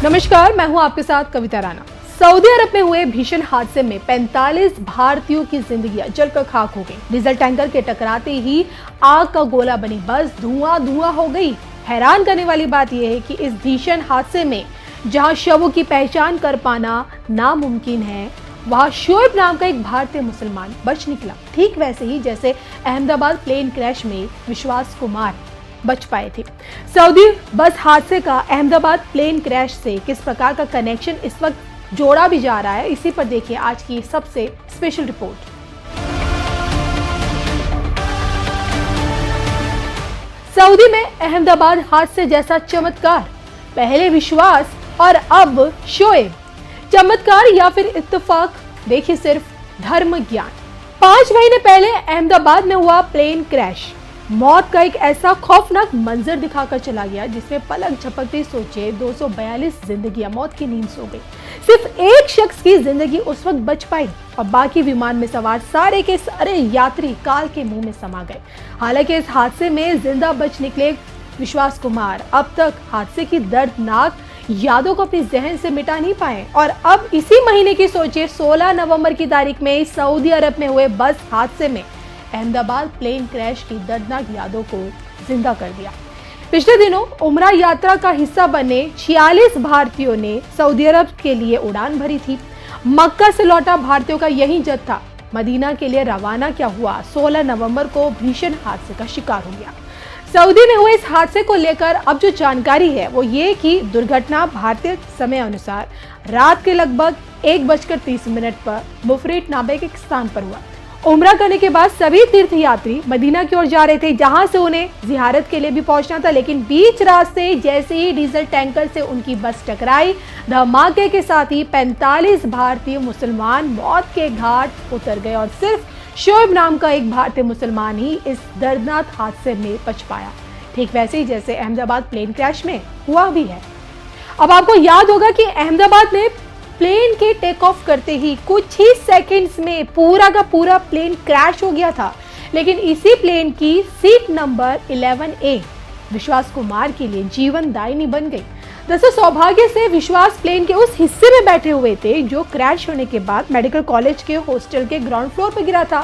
नमस्कार, मैं हूं आपके साथ कविता राणा। सऊदी अरब में हुए भीषण हादसे में 45 भारतीयों की जिंदगियां जलकर खाक हो गई। डीजल टैंकर के टकराते ही आग का गोला बनी बस धुआं धुआं हो गई। हैरान करने वाली बात यह है कि इस भीषण हादसे में जहां शवों की पहचान कर पाना नामुमकिन है, वहां शोएब नाम का एक भारतीय मुसलमान बच निकला। ठीक वैसे ही जैसे अहमदाबाद प्लेन क्रैश में विश्वास कुमार बच पाए थे। सऊदी बस हादसे का अहमदाबाद प्लेन क्रैश से किस प्रकार का कनेक्शन इस वक्त जोड़ा भी जा रहा है, इसी पर देखिए आज की सबसे स्पेशल रिपोर्ट। सऊदी में अहमदाबाद हादसे जैसा चमत्कार, पहले विश्वास और अब शोएब। चमत्कार या फिर इत्तेफाक, देखिए सिर्फ धर्म ज्ञान। 5 महीने पहले अहमदाबाद में हुआ प्लेन क्रैश मौत का एक ऐसा खौफनाक मंजर दिखाकर चला गया जिसमें पलक झपकते सोचे 242 जिंदगियां मौत की नींद सो गई। सिर्फ एक शख्स की जिंदगी उस वक्त बच पाई और बाकी विमान में सवार सारे के सारे यात्री काल के मुंह में समा गए। हालांकि इस हादसे में जिंदा बच निकले विश्वास कुमार अब तक हादसे की दर्दनाक यादों को अपने जहन से मिटा नहीं पाए और अब इसी महीने की सोचे 16 नवंबर की तारीख में सऊदी अरब में हुए बस हादसे में अहमदाबाद प्लेन क्रैश की दर्दनाक यादों को जिंदा कर दिया। पिछले दिनों उमरा यात्रा का हिस्सा बने 46 भारतीयों ने सऊदी अरब के लिए उड़ान भरी थी। मक्का से लौटा भारतीयों का यही जत्था मदीना के लिए रवाना क्या हुआ 16 नवंबर को भीषण हादसे का शिकार हो गया। सऊदी में हुए इस हादसे को लेकर अब जो जानकारी है वो ये कि दुर्घटना भारतीय समय अनुसार रात के लगभग 1:30 पर बुफरेट नामे के एक स्थान पर हुआ। उम्रा करने के बाद सभी तीर्थयात्री मदीना की ओर जा रहे थे, जहां से उन्हें जियारत के लिए भी पहुंचना था। लेकिन बीच रास्ते जैसे ही डीजल टैंकर से उनकी बस टकराई, धमाके के साथ ही 45 भारतीय मुसलमान मौत के घाट उतर गए और सिर्फ शोएब नाम का एक भारतीय मुसलमान ही इस दर्दनाक हादसे में बच पाया। ठीक वैसे ही जैसे अहमदाबाद प्लेन क्रैश में हुआ भी है। अब आपको याद होगा कि अहमदाबाद में प्लेन के टेक ऑफ करते ही कुछ ही सेकंड्स में पूरा का पूरा प्लेन क्रैश हो गया था। लेकिन इसी प्लेन की सीट नंबर 11A विश्वास कुमार के लिए जीवनदायिनी बन गई। दरअसल सौभाग्य से विश्वास प्लेन के उस हिस्से में बैठे हुए थे जो क्रैश होने के बाद मेडिकल कॉलेज के हॉस्टल के ग्राउंड फ्लोर पर गिरा था।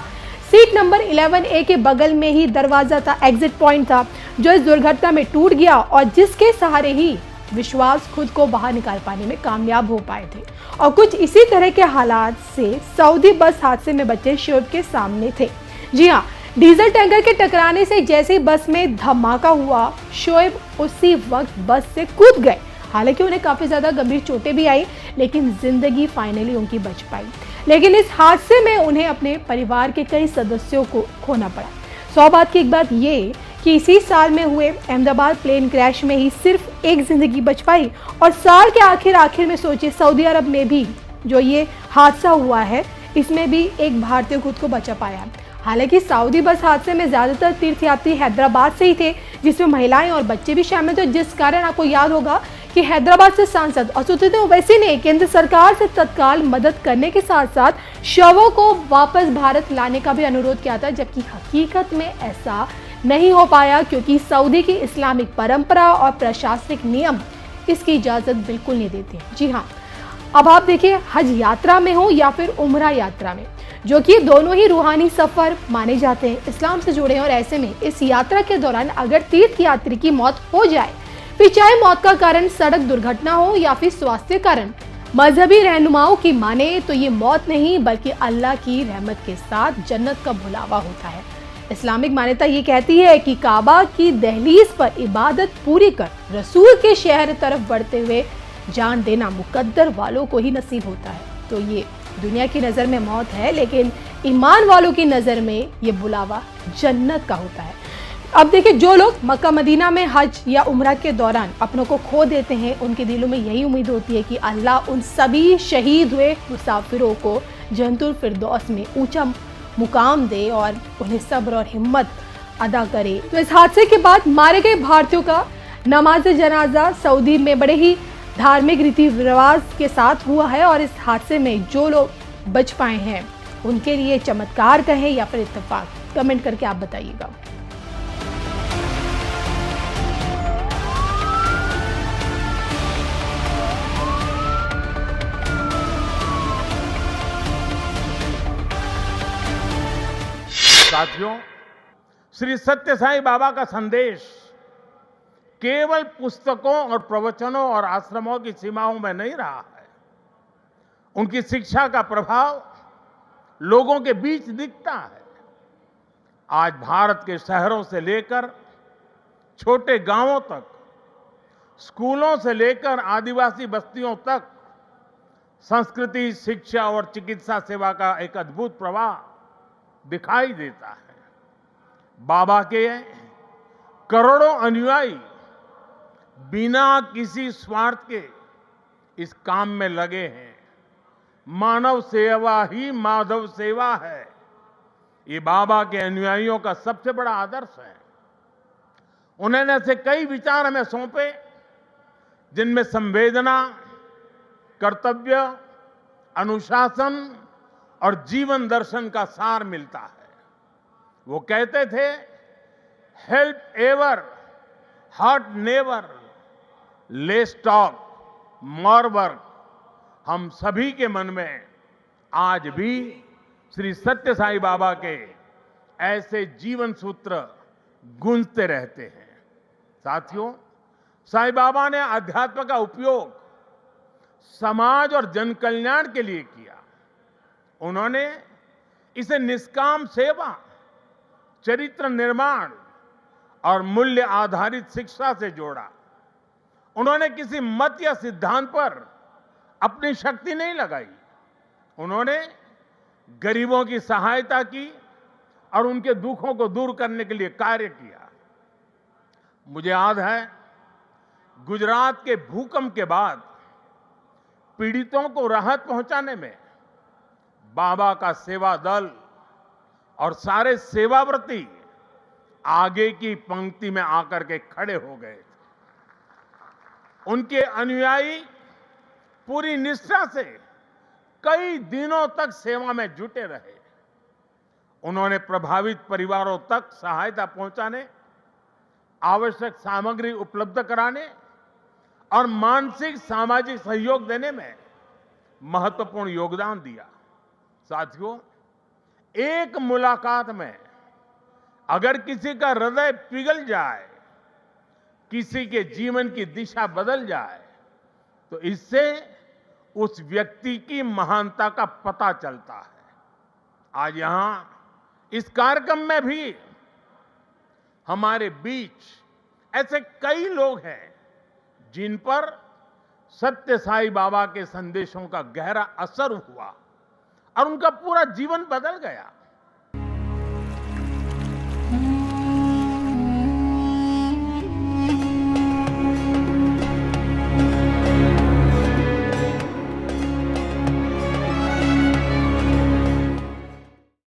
सीट नंबर 11A के बगल में ही दरवाजा था, एग्जिट पॉइंट था, जो इस दुर्घटना में टूट गया और जिसके सहारे ही विश्वास खुद को बाहर निकाल पाने में कामयाब हो पाए थे। और कुछ इसी तरह के हालात से सऊदी बस हादसे में बचे शोएब के सामने थे। जी हाँ, डीजल टैंकर के टकराने से जैसे ही बस में धमाका हुआ, शोएब उसी वक्त बस से कूद गए। हालांकि उन्हें काफी ज्यादा गंभीर चोटें भी आई, लेकिन जिंदगी फाइनली उनकी बच पाई। लेकिन इस हादसे में उन्हें अपने परिवार के कई सदस्यों को खोना पड़ा। सौभाग्य की एक बात ये कि इसी साल में हुए अहमदाबाद प्लेन क्रैश में ही सिर्फ एक जिंदगी बच पाई और साल के आखिर में सोचिए सऊदी अरब में भी जो ये हादसा हुआ है, इसमें भी एक भारतीय खुद को बचा पाया। हालांकि सऊदी बस हादसे में ज्यादातर तीर्थयात्री हैदराबाद से ही थे, जिसमें महिलाएं और बच्चे भी शामिल थे, जिस कारण आपको याद होगा कि हैदराबाद से सांसद असदुद्दीन ओवैसी ने केंद्र सरकार से तत्काल मदद करने के साथ साथ शवों को वापस भारत लाने का भी अनुरोध किया था, जबकि हकीकत में ऐसा नहीं हो पाया क्योंकि सऊदी की इस्लामिक परंपरा और प्रशासनिक नियम इसकी इजाजत बिल्कुल नहीं देते। जी हाँ, अब आप देखिए हज यात्रा में हो या फिर उम्रा यात्रा में, जो कि दोनों ही रूहानी सफर माने जाते हैं, इस्लाम से जुड़े हैं, और ऐसे में इस यात्रा के दौरान अगर तीर्थयात्री की मौत हो जाए, फिर चाहे मौत का कारण सड़क दुर्घटना हो या फिर स्वास्थ्य कारण, मजहबी रहनुमाओं की माने तो ये मौत नहीं बल्कि अल्लाह की रहमत के साथ जन्नत का बुलावा होता है। इस्लामिक मान्यता ये कहती है कि काबा की दहलीज पर इबादत पूरी कर रसूल के शहर तरफ बढ़ते हुए जान देना मुकद्दर वालों को ही नसीब होता है। तो ये दुनिया की नज़र में मौत है, लेकिन ईमान वालों की नज़र में ये बुलावा जन्नत का होता है। अब देखिए, जो लोग मक्का मदीना में हज या उम्रा के दौरान अपनों को खो देते हैं, उनके दिलों में यही उम्मीद होती है कि अल्लाह उन सभी शहीद हुए मुसाफिरों को जन्नतुल फिरदौस में ऊंचा मुकाम दे और उन्हें सब्र और हिम्मत अदा करे। तो इस हादसे के बाद मारे गए भारतीयों का नमाज जनाजा सऊदी में बड़े ही धार्मिक रीति रिवाज के साथ हुआ है और इस हादसे में जो लोग बच पाए हैं उनके लिए चमत्कार कहें या फिर इत्तेफाक, कमेंट करके आप बताइएगा। साथियों, श्री सत्य साईं बाबा का संदेश केवल पुस्तकों और प्रवचनों और आश्रमों की सीमाओं में नहीं रहा है। उनकी शिक्षा का प्रभाव लोगों के बीच दिखता है। आज भारत के शहरों से लेकर छोटे गांवों तक, स्कूलों से लेकर आदिवासी बस्तियों तक संस्कृति, शिक्षा और चिकित्सा सेवा का एक अद्भुत प्रवाह दिखाई देता है। बाबा के करोड़ों अनुयायी बिना किसी स्वार्थ के इस काम में लगे हैं। मानव सेवा ही माधव सेवा है। ये बाबा के अनुयायियों का सबसे बड़ा आदर्श है। उन्होंने ऐसे कई विचार हमें सौंपे जिनमें संवेदना, कर्तव्य, अनुशासन और जीवन दर्शन का सार मिलता है। वो कहते थे, help ever, hurt never, less talk, more work. हम सभी के मन में आज भी श्री सत्य साईं बाबा के ऐसे जीवन सूत्र गूंजते रहते हैं। साथियों, साईं बाबा ने अध्यात्म का उपयोग समाज और जन कल्याण के लिए किया। उन्होंने इसे निष्काम सेवा, चरित्र निर्माण और मूल्य आधारित शिक्षा से जोड़ा। उन्होंने किसी मत या सिद्धांत पर अपनी शक्ति नहीं लगाई। उन्होंने गरीबों की सहायता की और उनके दुखों को दूर करने के लिए कार्य किया। मुझे याद है, गुजरात के भूकंप के बाद पीड़ितों को राहत पहुंचाने में बाबा का सेवा दल और सारे सेवाव्रती आगे की पंक्ति में आकर के खड़े हो गए। उनके अनुयायी पूरी निष्ठा से कई दिनों तक सेवा में जुटे रहे। उन्होंने प्रभावित परिवारों तक सहायता पहुंचाने, आवश्यक सामग्री उपलब्ध कराने और मानसिक सामाजिक सहयोग देने में महत्वपूर्ण योगदान दिया। साथियों, एक मुलाकात में अगर किसी का हृदय पिघल जाए, किसी के जीवन की दिशा बदल जाए, तो इससे उस व्यक्ति की महानता का पता चलता है। आज यहां इस कार्यक्रम में भी हमारे बीच ऐसे कई लोग हैं जिन पर सत्य साईं बाबा के संदेशों का गहरा असर हुआ और उनका पूरा जीवन बदल गया।